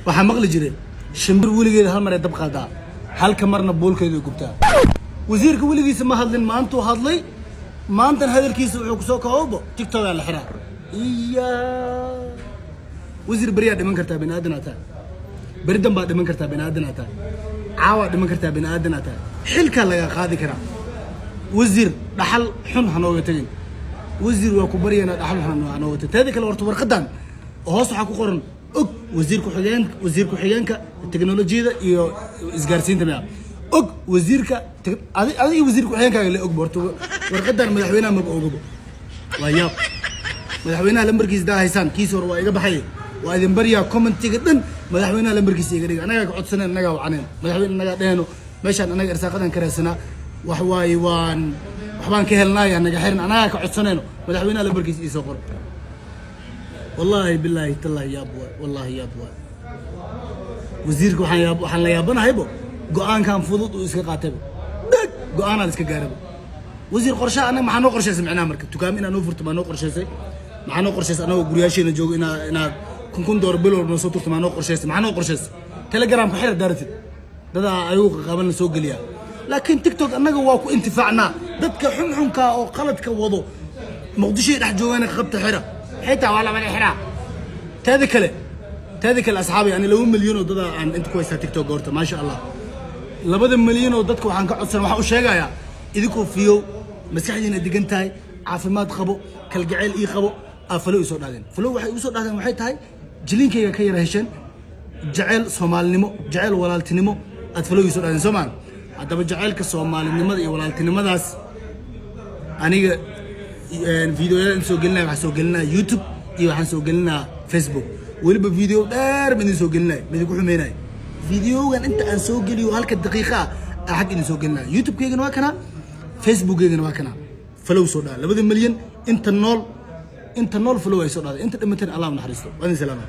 waxaa maqli jiray shimbir weligeeda hal mar ay dab qaadaa halka marna boolkeedu ay gubtaa wasiirka weligiisa ma hadlin maantuu hadlay maantan hadalkiisa wuxuu ku soo koobo tiktok la xiraa wasiir bariya dhiman kartaa bini aadanata baridan baa dhiman kartaa bini aadanata caawa dhiman kartaa bini aadanata xilka laga qaadi karaa wasiir dhaxal xun hanooga tagin wasiir waa ku bariyana dhaxal xun hanooga tagin taadi kale horta warqadan hoos waxa ku qoran og wasiir ku xigeenka teknolojiyada iyo isgaarsiinta ma og wasiirka adiga wasiir ku xigeenka la og borto warqadan madaxweynaha ma ogobo waa yaab madaxweynaha lambarkiisa daa haysan kiis hor waa iga baxay waa idin bariya commentiga dhan madaxweynaha lambarkiisa iga dhiga anaga ka codsaneen anaga wacaneen madaxweynaha anaga dheeno meeshan anaga irsaaqadan ka raasana wax waay waxbaan ka helnaa anaga xirin anaga ka codsaneen madaxweynaha lambarkiisa ii soo qor والله بالله تالله يا ابو والله يا ابو وزيرك waxaan la yaabanahay go'aan kan fudud oo iska qaatay go'aan aan iska gaarabo wasiir qorshe anaga maxaa noo qorsheysay macnaha marka tukaam inaan u furto ma noo qorsheysay maxaa noo qorsheysay anaga guriyasheena joogo inaad kun door bilood noo soo turto ma noo qorsheysay maxaa noo qorsheysay telegram ku xir daartid dada ayuu qaban soo galiya laakiin tiktok anaga waa ku intifaacnaa dadka xunxunka oo qaladka wado muqdisho dhex joogana qabta xira حتى ولا من إحراق تذكر أصحابي أنا لو مليون وضد عن أنت كويس تيك توك قرطة ما شاء الله لبعض مليون وضدك وحن كعصر وحق وشيء يا إذكوا فيو مسحين الدجنتاي عافمات خبو كالجعل إيه خبو فلو يسود هذين فلو واحد يسود هذين وحيد هاي جلين كي رهشن جعل صومال نمو جعل ولالت نمو أتفلو يسود هذين زمان هذا بجعل كصومال نمو ولالت نمو داس أنا فيديو نسوق لنا وحسوق لنا يوتيوب وحنسوق لنا فيسبوك ولبا فيديو دار من نسوق لنا بدي يقولوا ميناي فيديو كان انت نسوق لي وهلك الدقيقه احد نسوق لنا يوتيوب كيغن واكنا فيسبوك كيغن واكنا فلو سودا لبد مليون انت النول فلو اي سودا انت دمتن الله نحرسته وين سلامه